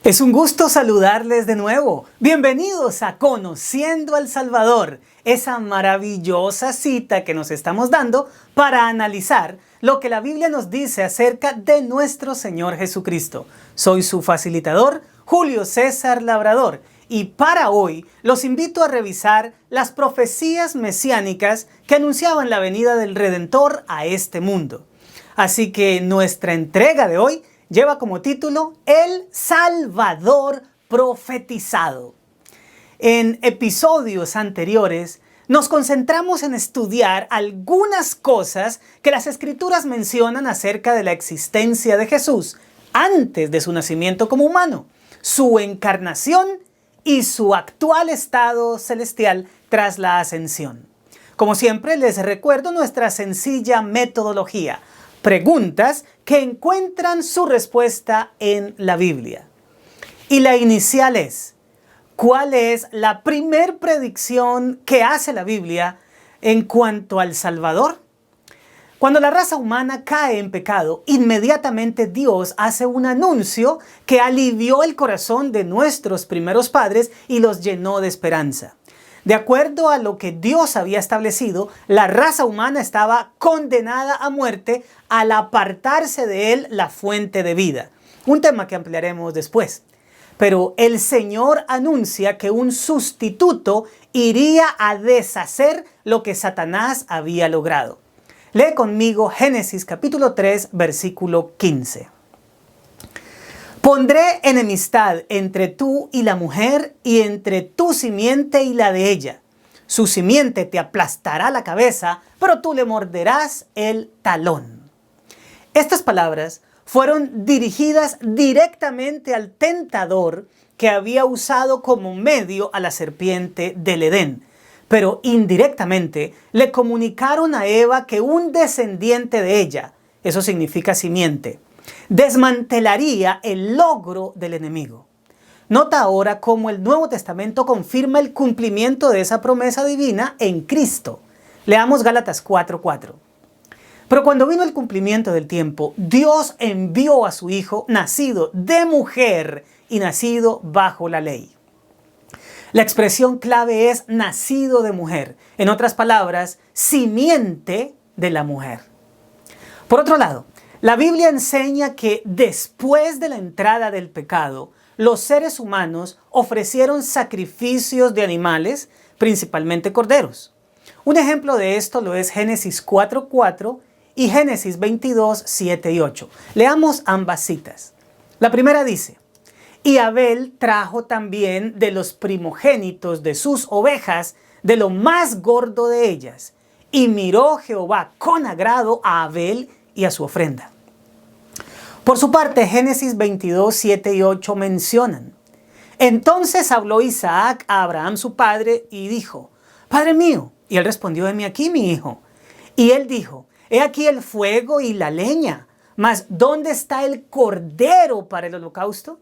Es un gusto saludarles de nuevo. Bienvenidos a Conociendo al Salvador, esa maravillosa cita que nos estamos dando para analizar lo que la Biblia nos dice acerca de nuestro Señor Jesucristo. Soy su facilitador, Julio César Labrador, y para hoy los invito a revisar las profecías mesiánicas que anunciaban la venida del Redentor a este mundo. Así que nuestra entrega de hoy lleva como título El Salvador Profetizado. En episodios anteriores nos concentramos en estudiar algunas cosas que las Escrituras mencionan acerca de la existencia de Jesús antes de su nacimiento como humano, su encarnación y su actual estado celestial tras la ascensión. Como siempre, les recuerdo nuestra sencilla metodología. Preguntas que encuentran su respuesta en la Biblia. Y la inicial es, ¿cuál es la primer predicción que hace la Biblia en cuanto al Salvador? Cuando la raza humana cae en pecado, inmediatamente Dios hace un anuncio que alivió el corazón de nuestros primeros padres y los llenó de esperanza. De acuerdo a lo que Dios había establecido, la raza humana estaba condenada a muerte al apartarse de Él la fuente de vida. Un tema que ampliaremos después. Pero el Señor anuncia que un sustituto iría a deshacer lo que Satanás había logrado. Lee conmigo Génesis capítulo 3, versículo 15. Pondré enemistad entre tú y la mujer y entre tu simiente y la de ella. Su simiente te aplastará la cabeza, pero tú le morderás el talón. Estas palabras fueron dirigidas directamente al tentador que había usado como medio a la serpiente del Edén, pero indirectamente le comunicaron a Eva que un descendiente de ella, eso significa simiente, desmantelaría el logro del enemigo. Nota ahora cómo el Nuevo Testamento confirma el cumplimiento de esa promesa divina en Cristo. Leamos Gálatas 4:4. Pero cuando vino el cumplimiento del tiempo, Dios envió a su Hijo, nacido de mujer y nacido bajo la ley. La expresión clave es nacido de mujer. En otras palabras, simiente de la mujer. Por otro lado, la Biblia enseña que después de la entrada del pecado, los seres humanos ofrecieron sacrificios de animales, principalmente corderos. Un ejemplo de esto lo es Génesis 4:4 y Génesis 22:7 y 8. Leamos ambas citas. La primera dice, y Abel trajo también de los primogénitos de sus ovejas, de lo más gordo de ellas, y miró Jehová con agrado a Abel y a su ofrenda. Por su parte, Génesis 22:7 y 8 mencionan, entonces habló Isaac a Abraham su padre y dijo, Padre mío, y él respondió, heme aquí mi hijo. Y él dijo, he aquí el fuego y la leña, mas ¿dónde está el cordero para el holocausto?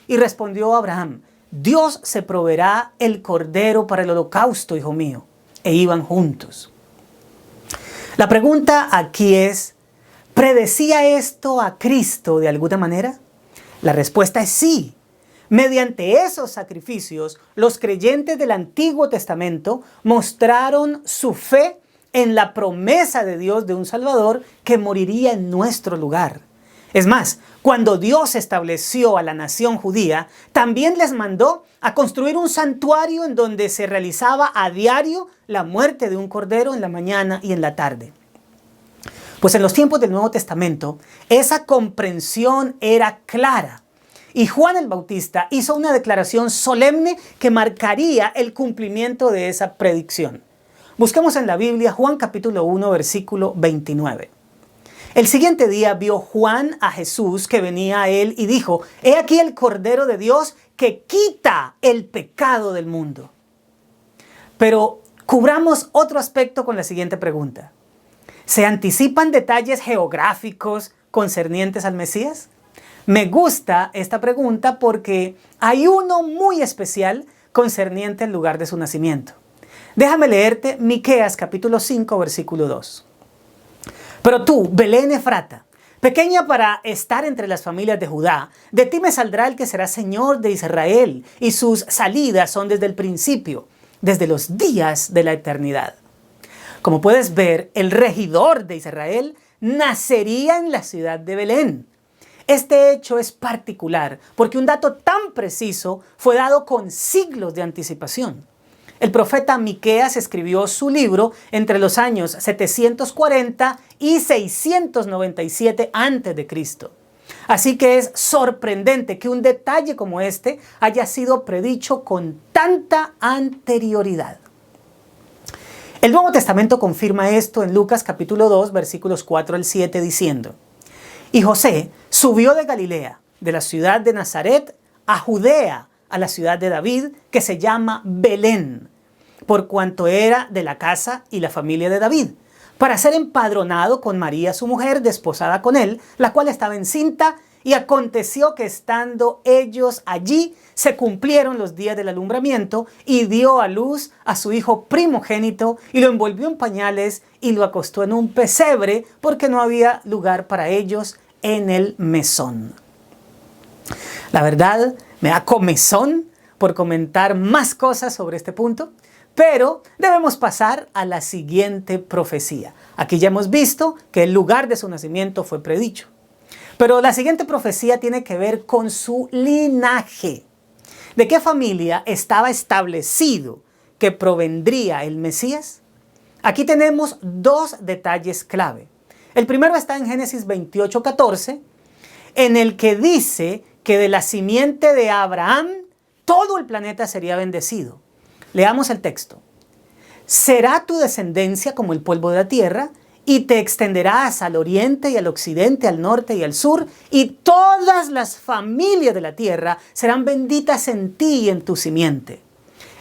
Y respondió Abraham, Dios se proveerá el cordero para el holocausto, hijo mío. E iban juntos. La pregunta aquí es, ¿predecía esto a Cristo de alguna manera? La respuesta es sí. Mediante esos sacrificios, los creyentes del Antiguo Testamento mostraron su fe en la promesa de Dios de un Salvador que moriría en nuestro lugar. Es más, cuando Dios estableció a la nación judía, también les mandó a construir un santuario en donde se realizaba a diario la muerte de un cordero en la mañana y en la tarde. Pues en los tiempos del Nuevo Testamento, esa comprensión era clara. Y Juan el Bautista hizo una declaración solemne que marcaría el cumplimiento de esa predicción. Busquemos en la Biblia Juan capítulo 1, versículo 29. El siguiente día vio Juan a Jesús que venía a él y dijo, he aquí el Cordero de Dios que quita el pecado del mundo. Pero cubramos otro aspecto con la siguiente pregunta. ¿Se anticipan detalles geográficos concernientes al Mesías? Me gusta esta pregunta porque hay uno muy especial concerniente al lugar de su nacimiento. Déjame leerte Miqueas capítulo 5, versículo 2. Pero tú, Belén Efrata, Pequeña para estar entre las familias de Judá, de ti me saldrá el que será Señor de Israel, y sus salidas son desde el principio, desde los días de la eternidad. Como puedes ver, el regidor de Israel nacería en la ciudad de Belén. Este hecho es particular porque un dato tan preciso fue dado con siglos de anticipación. El profeta Miqueas escribió su libro entre los años 740 y 697 a.C. Así que es sorprendente que un detalle como este haya sido predicho con tanta anterioridad. El Nuevo Testamento confirma esto en Lucas capítulo 2, versículos 4 al 7, diciendo: Y José subió de Galilea, de la ciudad de Nazaret, a Judea, a la ciudad de David, que se llama Belén, por cuanto era de la casa y la familia de David, para ser empadronado con María su mujer, desposada con él, la cual estaba encinta. Y aconteció que estando ellos allí, se cumplieron los días del alumbramiento, y dio a luz a su hijo primogénito, y lo envolvió en pañales, y lo acostó en un pesebre, porque no había lugar para ellos en el mesón. La verdad, me da comezón por comentar más cosas sobre este punto, pero debemos pasar a la siguiente profecía. Aquí ya hemos visto que el lugar de su nacimiento fue predicho. Pero la siguiente profecía tiene que ver con su linaje. ¿De qué familia estaba establecido que provendría el Mesías? Aquí tenemos dos detalles clave. El primero está en Génesis 28:14, en el que dice que de la simiente de Abraham todo el planeta sería bendecido. Leamos el texto. Será tu descendencia como el polvo de la tierra, y te extenderás al oriente y al occidente, al norte y al sur, y todas las familias de la tierra serán benditas en ti y en tu simiente.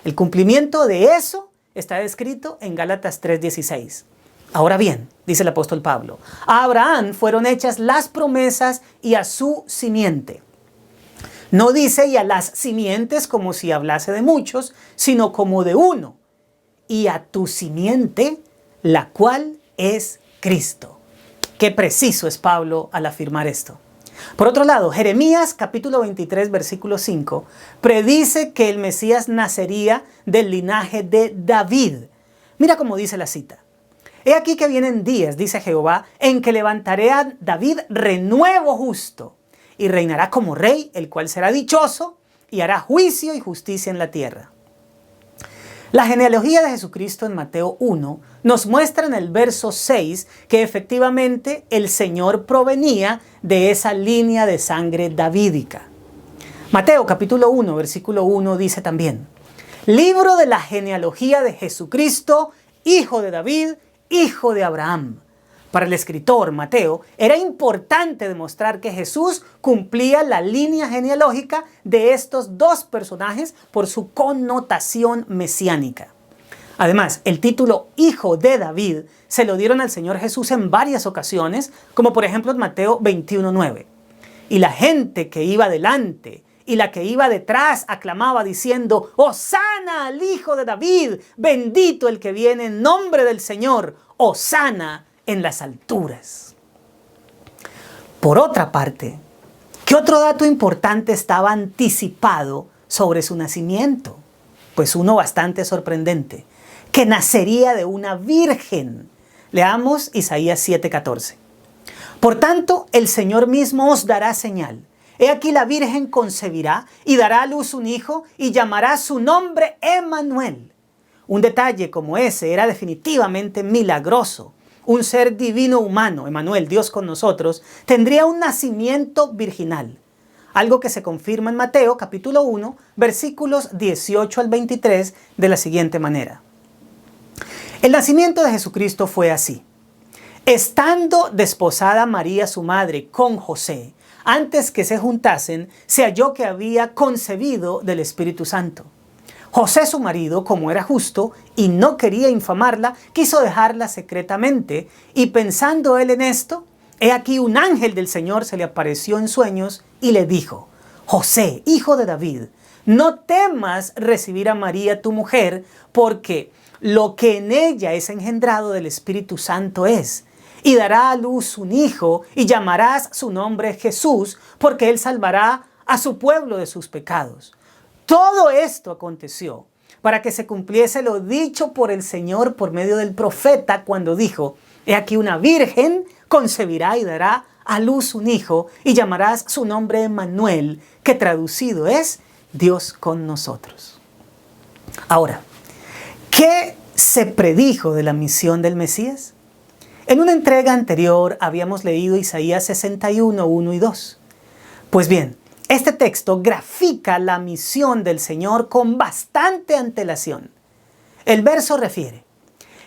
El cumplimiento de eso está descrito en Gálatas 3:16. Ahora bien, dice el apóstol Pablo, a Abraham fueron hechas las promesas y a su simiente. No dice y a las simientes como si hablase de muchos, sino como de uno, y a tu simiente, la cual es Cristo. Qué preciso es Pablo al afirmar esto. Por otro lado, Jeremías capítulo 23 versículo 5 predice que el Mesías nacería del linaje de David. Mira cómo dice la cita. He aquí que vienen días, dice Jehová, en que levantaré a David renuevo justo, y reinará como rey, el cual será dichoso, y hará juicio y justicia en la tierra. La genealogía de Jesucristo en Mateo 1 nos muestra en el verso 6 que efectivamente el Señor provenía de esa línea de sangre davídica. Mateo capítulo 1 versículo 1 dice también: libro de la genealogía de Jesucristo, hijo de David, hijo de Abraham. Para el escritor Mateo era importante demostrar que Jesús cumplía la línea genealógica de estos dos personajes por su connotación mesiánica. Además, el título Hijo de David se lo dieron al Señor Jesús en varias ocasiones, como por ejemplo en Mateo 21:9. Y la gente que iba delante y la que iba detrás aclamaba diciendo: ¡Hosana al Hijo de David! ¡Bendito el que viene en nombre del Señor! ¡Hosana en las alturas! Por otra parte, ¿qué otro dato importante estaba anticipado sobre su nacimiento? Pues uno bastante sorprendente, que nacería de una virgen. Leamos Isaías 7:14. Por tanto, el Señor mismo os dará señal. He aquí la virgen concebirá y dará a luz un hijo y llamará su nombre Emmanuel. Un detalle como ese era definitivamente milagroso. Un ser divino humano, Emmanuel, Dios con nosotros, tendría un nacimiento virginal. Algo que se confirma en Mateo capítulo 1, versículos 18 al 23 de la siguiente manera. El nacimiento de Jesucristo fue así. Estando desposada María su madre con José, antes que se juntasen, se halló que había concebido del Espíritu Santo. José su marido, como era justo y no quería infamarla, quiso dejarla secretamente, y pensando él en esto, he aquí un ángel del Señor se le apareció en sueños y le dijo: José, hijo de David, no temas recibir a María tu mujer, porque lo que en ella es engendrado del Espíritu Santo es, y dará a luz un hijo, y llamarás su nombre Jesús, porque él salvará a su pueblo de sus pecados. Todo esto aconteció para que se cumpliese lo dicho por el Señor por medio del profeta cuando dijo: he aquí una virgen concebirá y dará a luz un hijo, y llamarás su nombre Emmanuel, que traducido es Dios con nosotros. Ahora, ¿qué se predijo de la misión del Mesías? En una entrega anterior habíamos leído Isaías 61, 1 y 2. Pues bien, este texto grafica la misión del Señor con bastante antelación. El verso refiere: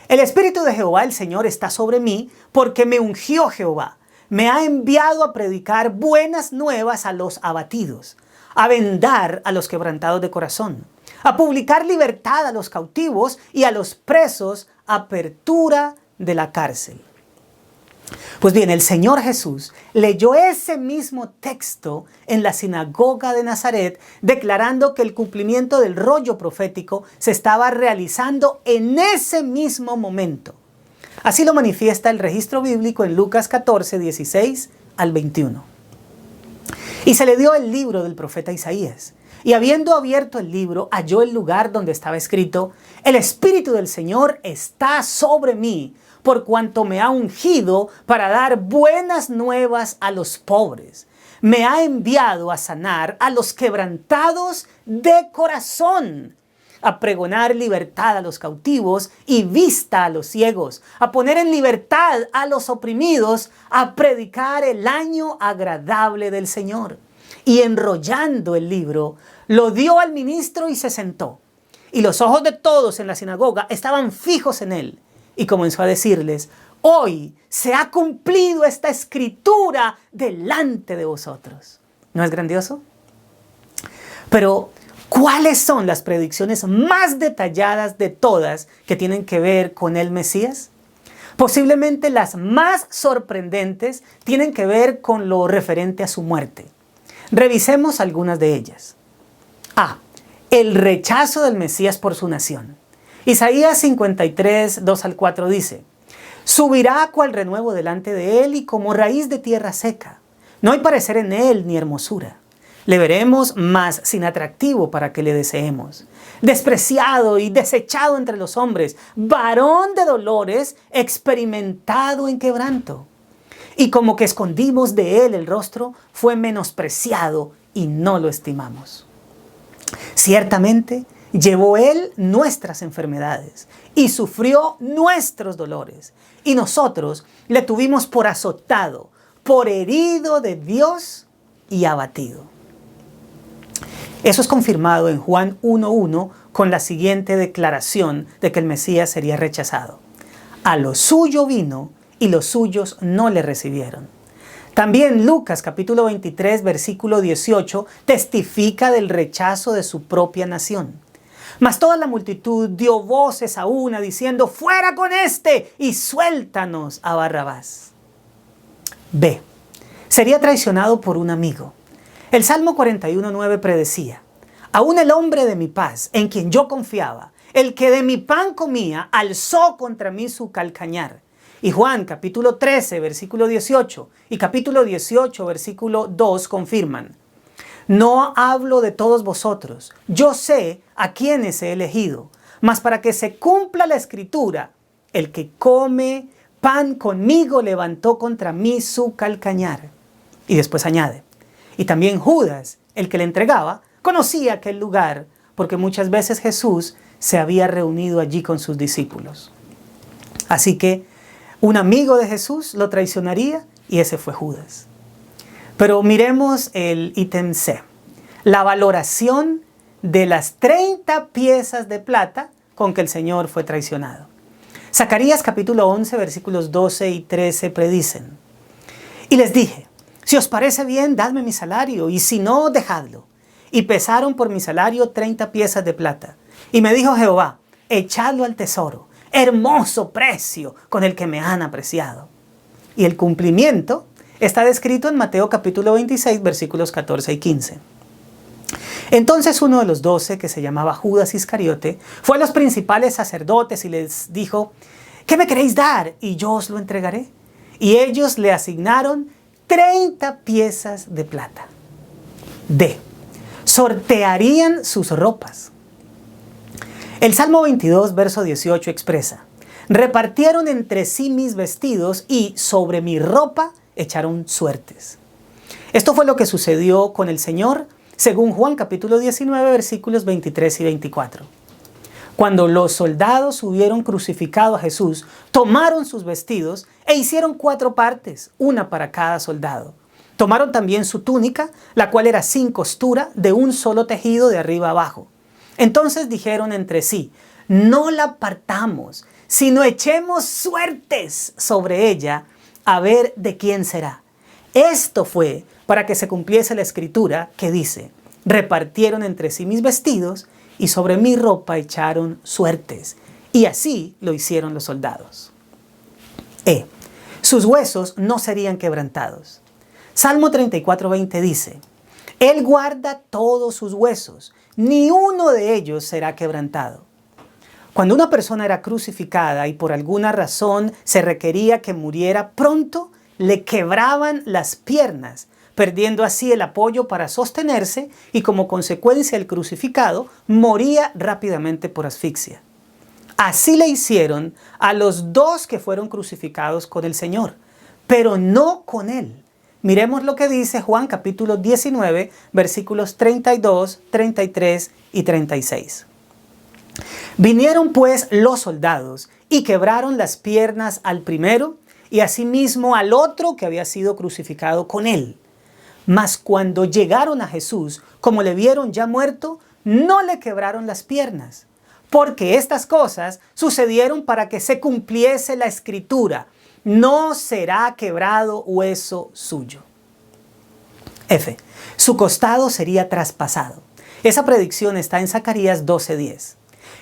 el Espíritu de Jehová el Señor está sobre mí, porque me ungió Jehová. Me ha enviado a predicar buenas nuevas a los abatidos, a vendar a los quebrantados de corazón, a publicar libertad a los cautivos y a los presos, apertura de la cárcel. Pues bien, el Señor Jesús leyó ese mismo texto en la sinagoga de Nazaret, declarando que el cumplimiento del rollo profético se estaba realizando en ese mismo momento. Así lo manifiesta el registro bíblico en Lucas 14, 16 al 21. Y se le dio el libro del profeta Isaías. Y habiendo abierto el libro, halló el lugar donde estaba escrito: el Espíritu del Señor está sobre mí, por cuanto me ha ungido para dar buenas nuevas a los pobres. Me ha enviado a sanar a los quebrantados de corazón, a pregonar libertad a los cautivos y vista a los ciegos, a poner en libertad a los oprimidos, a predicar el año agradable del Señor. Y enrollando el libro, lo dio al ministro y se sentó. Y los ojos de todos en la sinagoga estaban fijos en él. Y comenzó a decirles: hoy se ha cumplido esta escritura delante de vosotros. ¿No es grandioso? Pero, ¿cuáles son las predicciones más detalladas de todas que tienen que ver con el Mesías? Posiblemente las más sorprendentes tienen que ver con lo referente a su muerte. Revisemos algunas de ellas. A. El rechazo del Mesías por su nación. Isaías 53, 2 al 4 dice: subirá cual renuevo delante de él y como raíz de tierra seca. No hay parecer en él ni hermosura. Le veremos, mas sin atractivo para que le deseemos. Despreciado y desechado entre los hombres, varón de dolores, experimentado en quebranto. Y como que escondimos de él el rostro, fue menospreciado y no lo estimamos. Ciertamente, llevó él nuestras enfermedades y sufrió nuestros dolores. Y nosotros le tuvimos por azotado, por herido de Dios y abatido. Eso es confirmado en Juan 1:1 con la siguiente declaración de que el Mesías sería rechazado: a lo suyo vino y los suyos no le recibieron. También Lucas capítulo 23 versículo 18 testifica del rechazo de su propia nación. Mas toda la multitud dio voces a una diciendo: ¡fuera con este y suéltanos a Barrabás! B. Sería traicionado por un amigo. El Salmo 41:9 predecía: aún el hombre de mi paz, en quien yo confiaba, el que de mi pan comía, alzó contra mí su calcañar. Y Juan capítulo 13 versículo 18 y capítulo 18 versículo 2 confirman: no hablo de todos vosotros, yo sé a quienes he elegido, mas para que se cumpla la escritura, el que come pan conmigo levantó contra mí su calcañar. Y después añade: y también Judas, el que le entregaba, conocía aquel lugar, porque muchas veces Jesús se había reunido allí con sus discípulos. Así que un amigo de Jesús lo traicionaría y ese fue Judas. Pero miremos el ítem C, la valoración de las 30 piezas de plata con que el Señor fue traicionado. Zacarías capítulo 11 versículos 12 y 13 predicen: y les dije: si os parece bien, dadme mi salario, y si no, dejadlo. Y pesaron por mi salario 30 piezas de plata. Y me dijo Jehová: echadlo al tesoro, hermoso precio con el que me han apreciado. Y el cumplimiento está descrito en Mateo capítulo 26, versículos 14 y 15. Entonces uno de los 12, que se llamaba Judas Iscariote, fue a los principales sacerdotes y les dijo: ¿qué me queréis dar? Y yo os lo entregaré. y ellos le asignaron 30 piezas de plata. D. Sortearían sus ropas. El Salmo 22, verso 18 expresa: repartieron entre sí mis vestidos y sobre mi ropa echaron suertes. Esto fue lo que sucedió con el Señor, según Juan capítulo 19, versículos 23 y 24. Cuando los soldados hubieron crucificado a Jesús, tomaron sus vestidos e hicieron 4 partes, una para cada soldado. Tomaron también su túnica, la cual era sin costura, de un solo tejido de arriba abajo. Entonces dijeron entre sí: no la partamos, sino echemos suertes sobre ella, a ver de quién será. Esto fue para que se cumpliese la escritura que dice: repartieron entre sí mis vestidos y sobre mi ropa echaron suertes. Y así lo hicieron los soldados. E. Sus huesos no serían quebrantados. Salmo 34:20 dice: Él guarda todos sus huesos, ni uno de ellos será quebrantado. Cuando una persona era crucificada y por alguna razón se requería que muriera pronto, le quebraban las piernas, perdiendo así el apoyo para sostenerse, y como consecuencia el crucificado moría rápidamente por asfixia. Así le hicieron a los 2 que fueron crucificados con el Señor, pero no con Él. Miremos lo que dice Juan capítulo 19, versículos 32, 33 y 36. Vinieron pues los soldados y quebraron las piernas al primero y asimismo al otro que había sido crucificado con él. Mas cuando llegaron a Jesús, como le vieron ya muerto, no le quebraron las piernas, porque estas cosas sucedieron para que se cumpliese la escritura: no será quebrado hueso suyo. F. Su costado sería traspasado. Esa predicción está en Zacarías 12:10.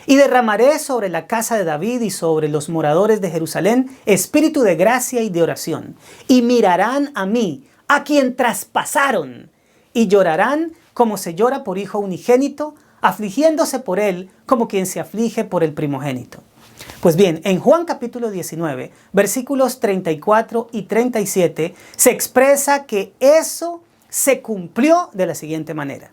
Y derramaré sobre la casa de David y sobre los moradores de Jerusalén espíritu de gracia y de oración. Y mirarán a mí, a quien traspasaron, y llorarán como se llora por hijo unigénito, afligiéndose por él como quien se aflige por el primogénito. Pues bien, en Juan capítulo 19, versículos 34 y 37, se expresa que eso se cumplió de la siguiente manera.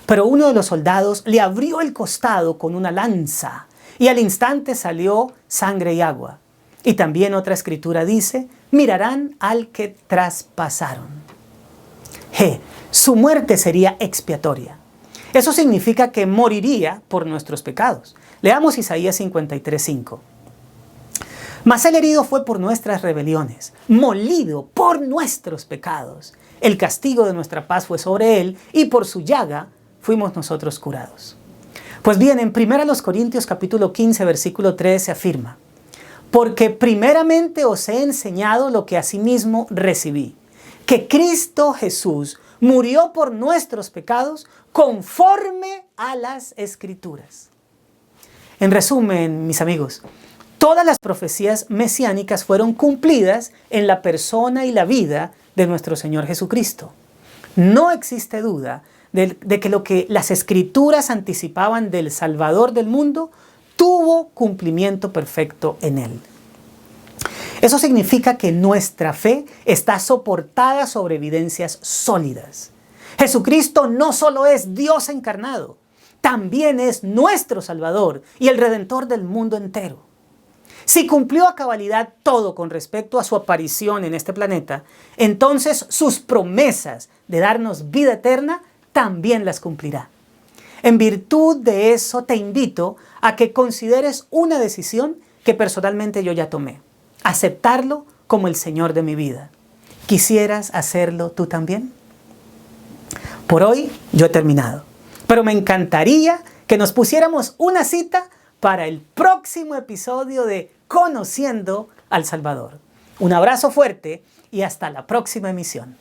Pero uno de los soldados le abrió el costado con una lanza, y al instante salió sangre y agua. Y también otra escritura dice: mirarán al que traspasaron. G. Su muerte sería expiatoria. Eso significa que moriría por nuestros pecados. Leamos Isaías 53:5. Mas el herido fue por nuestras rebeliones, molido por nuestros pecados. El castigo de nuestra paz fue sobre él, y por su llaga fuimos nosotros curados. Pues bien, en 1 Corintios capítulo 15, versículo 3 se afirma: porque primeramente os he enseñado lo que asimismo recibí, que Cristo Jesús murió por nuestros pecados conforme a las Escrituras. En resumen, mis amigos, todas las profecías mesiánicas fueron cumplidas en la persona y la vida de nuestro Señor Jesucristo. No existe duda de que lo que las Escrituras anticipaban del Salvador del mundo tuvo cumplimiento perfecto en Él. Eso significa que nuestra fe está soportada sobre evidencias sólidas. Jesucristo no solo es Dios encarnado, también es nuestro Salvador y el Redentor del mundo entero. Si cumplió a cabalidad todo con respecto a su aparición en este planeta, entonces sus promesas de darnos vida eterna también las cumplirá. En virtud de eso te invito a que consideres una decisión que personalmente yo ya tomé: aceptarlo como el Señor de mi vida. ¿Quisieras hacerlo tú también? Por hoy yo he terminado, pero me encantaría que nos pusiéramos una cita para el próximo episodio de Conociendo al Salvador. Un abrazo fuerte y hasta la próxima emisión.